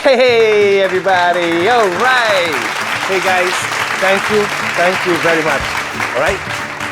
Hey everybody, all right. Hey guys, thank you very much, all right,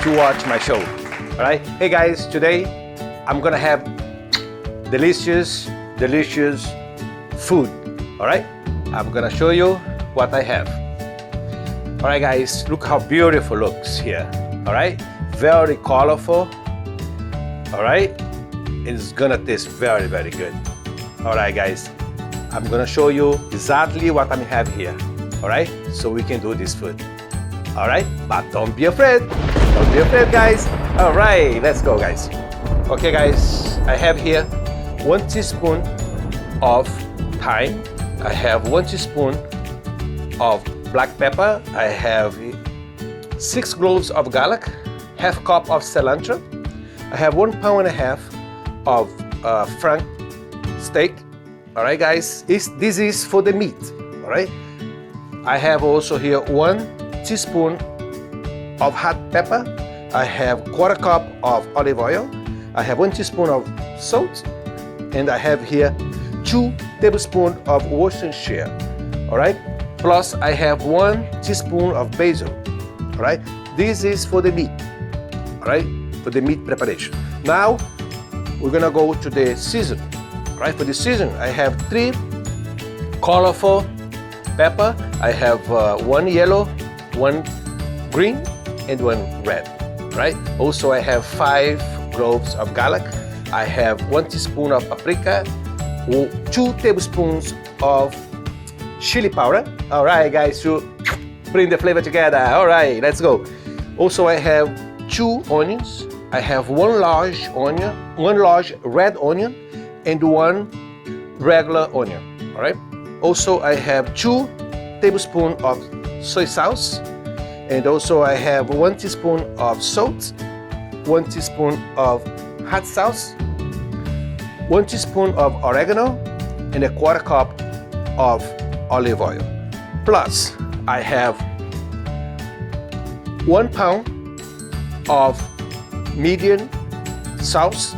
to watch my show, all right. Hey guys, today I'm gonna have delicious food, all right. I'm gonna show you what I have. All right guys, look how beautiful it looks here, all right. Very colorful, all right. It's gonna taste very good. All right guys, I'm gonna show you exactly what I have here, all right? So we can do this food, all right? But don't be afraid guys. All right, let's go guys. Okay guys, I have here 1 teaspoon of thyme. I have 1 teaspoon of black pepper. I have 6 cloves of garlic, half cup of cilantro. I have 1.5 pounds of frank steak. All right guys, this is for the meat, all right. I have also here 1 teaspoon of hot pepper. I have 1/4 cup of olive oil. I have 1 teaspoon of salt, and I have here 2 tablespoons of Worcestershire, all right. Plus I have 1 teaspoon of basil, all right. This is for the meat, all right, for the meat preparation. Now we're gonna go to the season. Right, for the season, I have 3 colorful pepper. I have 1 yellow, 1 green, and 1 red. Right. Also, I have 5 cloves of garlic. I have 1 teaspoon of paprika, 2 tablespoons of chili powder. All right, guys, to bring the flavor together. All right, let's go. Also, I have 2 onions. I have 1 large onion, 1 large red onion, and 1 regular onion, all right. Also, I have 2 tablespoons of soy sauce, and also I have 1 teaspoon of salt, 1 teaspoon of hot sauce, 1 teaspoon of oregano, and 1/4 cup of olive oil. Plus, I have 1 pound of medium sauce.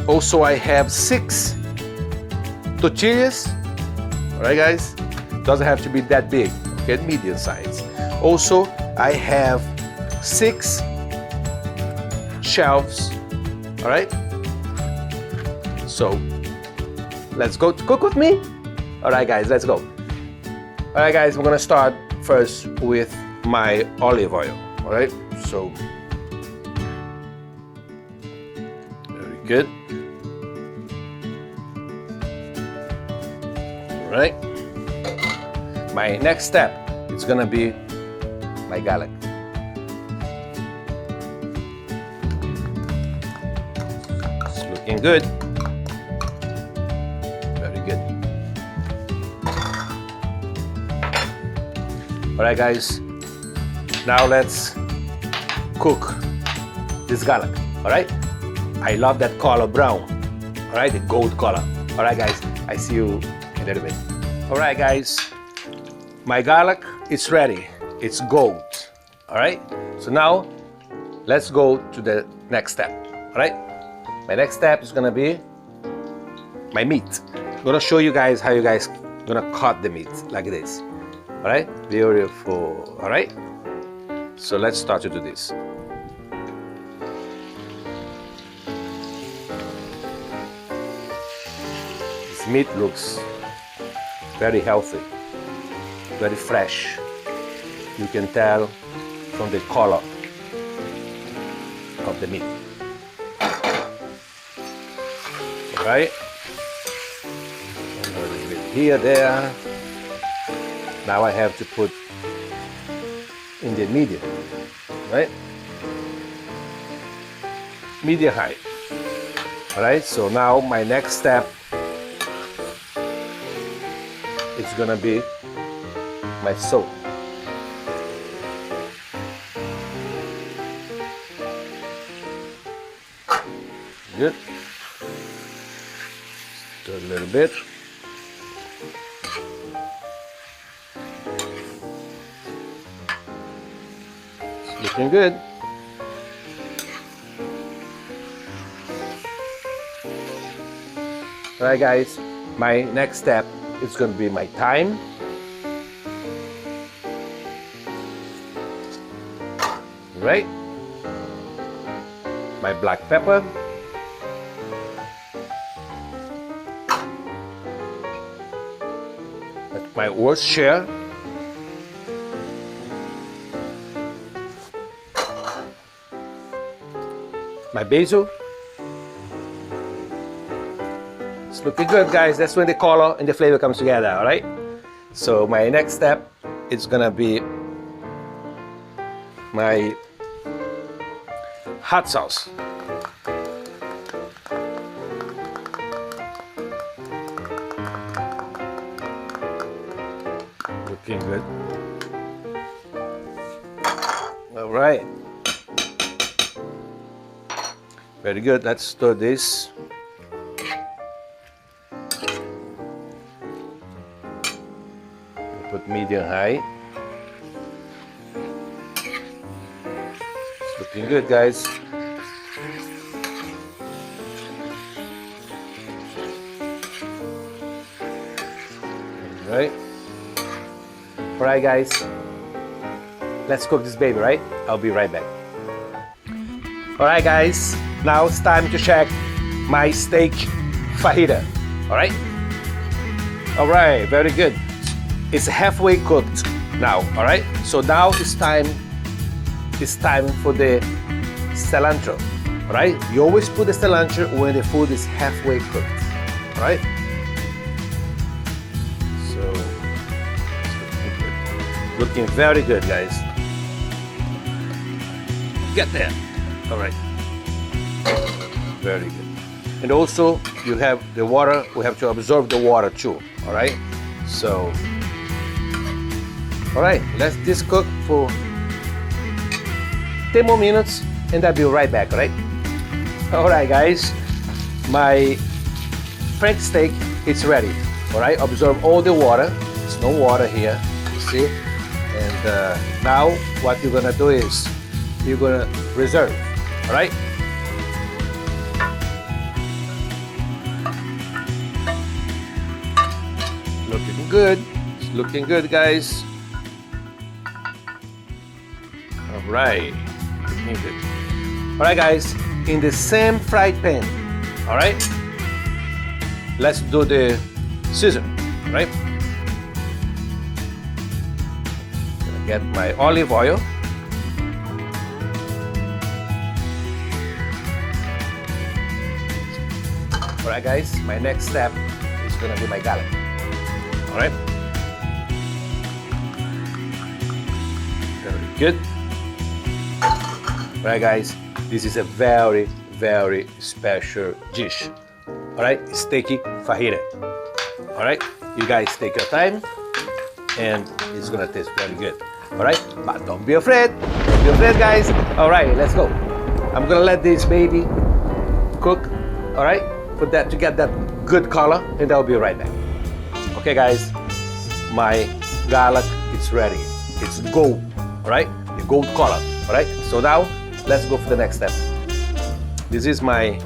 Also, I have 6 tortillas. All right, guys, doesn't have to be that big, okay, medium size. Also, I have 6 shells. All right, so let's go to cook with me. All right, guys, let's go. All right, guys, we're gonna start first with my olive oil. All right, so very good. Right. My next step is gonna be my garlic. It's looking good. Very good. All right, guys. Now let's cook this garlic. All right. I love that color brown. All right, the gold color. All right, guys. I see you a little bit. All right, guys, my garlic is ready. It's gold. All right, so now let's go to the next step. All right, my next step is gonna be my meat. I'm gonna show you guys how you guys gonna cut the meat like this. All right, beautiful. All right, so let's start to do this. This meat looks very healthy, very fresh. You can tell from the color of the meat. All right, a little bit here, there. Now I have to put in the medium, right? Medium high. All right, so now my next step, it's gonna be my salt. Good. Just a little bit. It's looking good. Alright guys, my next step it's gonna be my thyme. Right? My black pepper. That's my Worcestershire. My basil. It's looking good, guys. That's when the color and the flavor comes together, all right? So my next step is gonna be my hot sauce. Looking good. All right. Very good. Let's stir this. Put medium high. It's looking good, guys. Right. All right, guys. Let's cook this baby, right? I'll be right back. All right, guys. Now it's time to check my steak fajita. All right. All right. Very good. It's halfway cooked now. All right. So now it's time. It's time for the cilantro. All right. You always put the cilantro when the food is halfway cooked. All right. Looking very good, guys. Get there. All right. Very good. And also, you have the water. We have to absorb the water too. All right. So, all right. Let this cook for 10 more minutes, and I'll be right back. All right. All right, guys. My French steak is ready. All right. Absorb all the water. There's no water here. You see. And now what you're gonna do is you're gonna reserve, all right? Looking good. It's looking good, guys. All right. Looking good. All right, guys. In the same fried pan, all right? Let's do the seasoning, all right? Get my olive oil. All right, guys, my next step is gonna be my garlic. All right. Very good. All right, guys, this is a very, very special dish. All right, steaky fajita. All right, you guys take your time, and it's gonna taste very good. All right, but don't be afraid. Don't be afraid, guys. All right, let's go. I'm gonna let this baby cook. All right, for that to get that good color, and I'll be right back. Okay, guys, my garlic is ready. It's gold. All right, the gold color. All right. So now let's go for the next step. This is my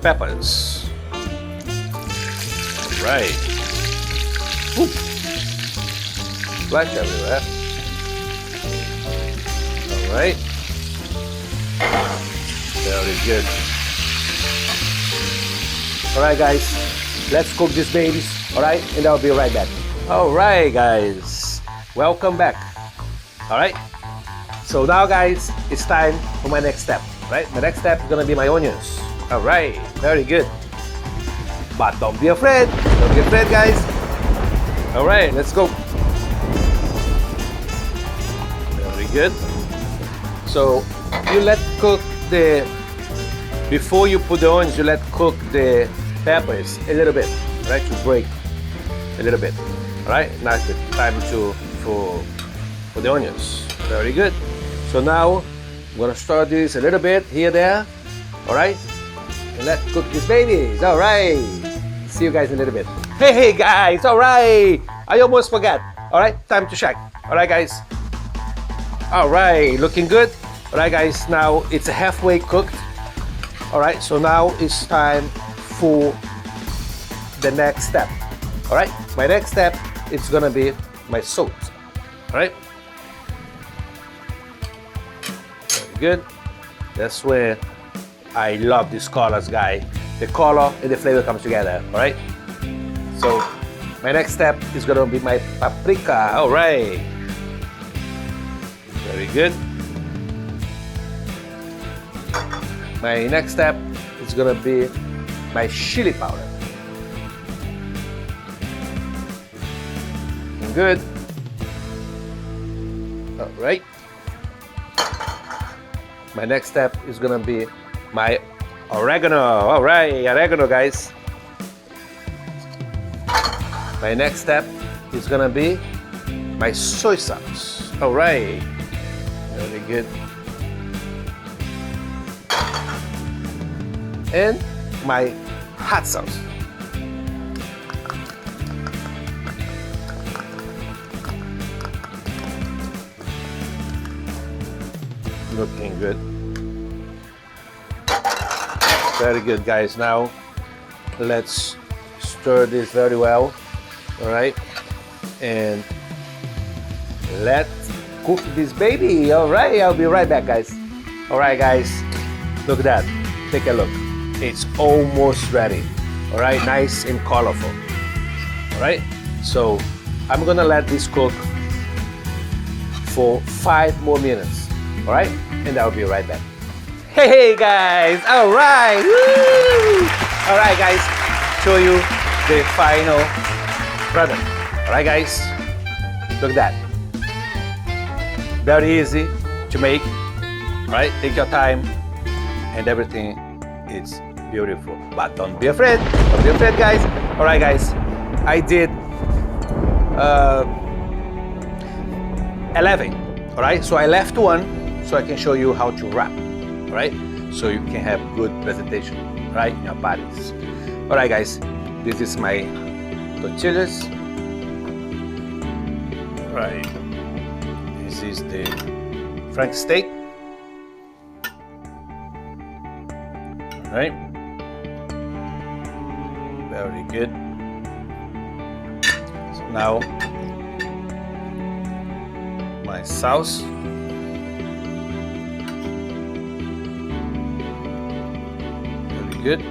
peppers. All right. Ooh. Splash everywhere. All right. Very good. All right, guys. Let's cook these babies. All right, and I'll be right back. All right, guys. Welcome back. All right. So now, guys, it's time for my next step. Right. My next step is gonna be my onions. All right. Very good. But don't be afraid. Don't be afraid, guys. All right. Let's go. Good. So you let cook the, before you put the onions, you let cook the peppers a little bit, right? To break a little bit. All right. Now it's the time for the onions. Very good. So now I'm gonna start this a little bit here, there. All right. And let's cook these babies. All right. See you guys in a little bit. Hey guys. All right. I almost forgot. All right. Time to check. All right, guys. All right, looking good. All right, guys, now it's halfway cooked. All right, so now it's time for the next step. All right, my next step is gonna be my salt. All right, very good. That's where I love these colors, guys. The color and the flavor comes together. All right, so my next step is gonna be my paprika. All right, very good. My next step is gonna be my chili powder. Good. All right. My next step is gonna be my oregano. All right, oregano, guys. My next step is gonna be my soy sauce. All right. Very good. And my hot sauce. Looking good. Very good, guys. Now let's stir this very well. All right, and let's cook this baby. All right, I'll be right back, guys. All right, guys, look at that. Take a look. It's almost ready. All right, nice and colorful. All right, so I'm gonna let this cook for 5 more minutes. All right, and I'll be right back. Hey guys, all right, woo! All right, guys, show you the final product. All right, guys, look at that. Very easy to make. All right, take your time, and everything is beautiful. But don't be afraid. Don't be afraid, guys. All right, guys, I did 11. All right, so I left one so I can show you how to wrap. All right, so you can have good presentation. All right, in your parties. All right, guys, this is my tortillas. All right, this is the Frank steak. All right, very good. So now my sauce. Very good.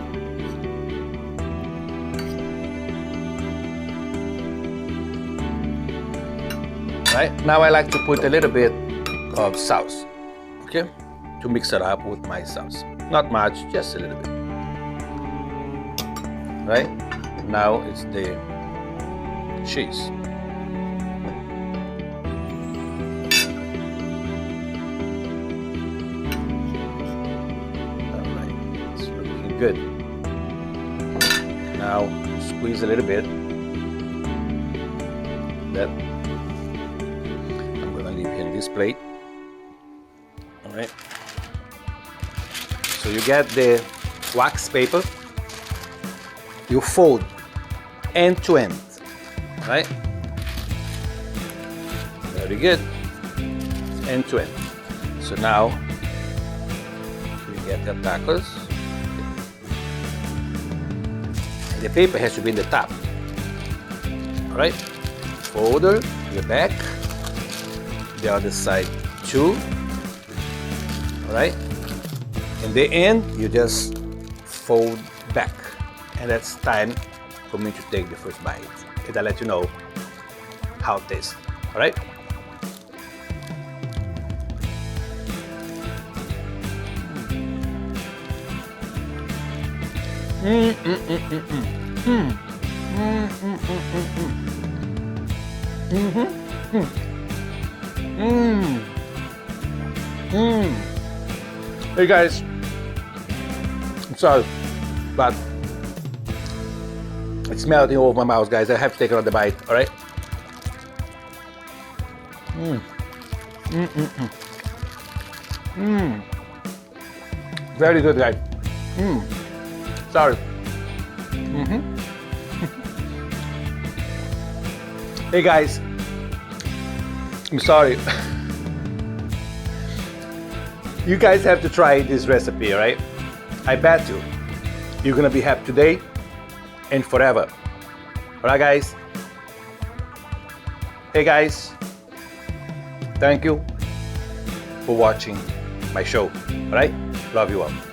Right, now I like to put a little bit of sauce, okay, to mix it up with my sauce. Not much, just a little bit. Right, now it's the cheese. All right, it's looking good. Now squeeze a little bit. That I'm gonna leave here in this plate. All right. So you get the wax paper, you fold end to end, right? Very good, end to end. So now you get the tacos. The paper has to be in the top, all right? Folder, the back, the other side too, all right? In the end, you just fold back, and that's time for me to take the first bite. And I'll let you know how it tastes. All right? Hey guys. I'm sorry, but it's melting over my mouth, guys. I have to take another bite, all right? Very good, guys. Sorry. Hey, guys. I'm sorry. You guys have to try this recipe, all right? I bet you're gonna be happy today and forever. Alright, guys. Hey, guys. Thank you for watching my show. Alright? Love you all.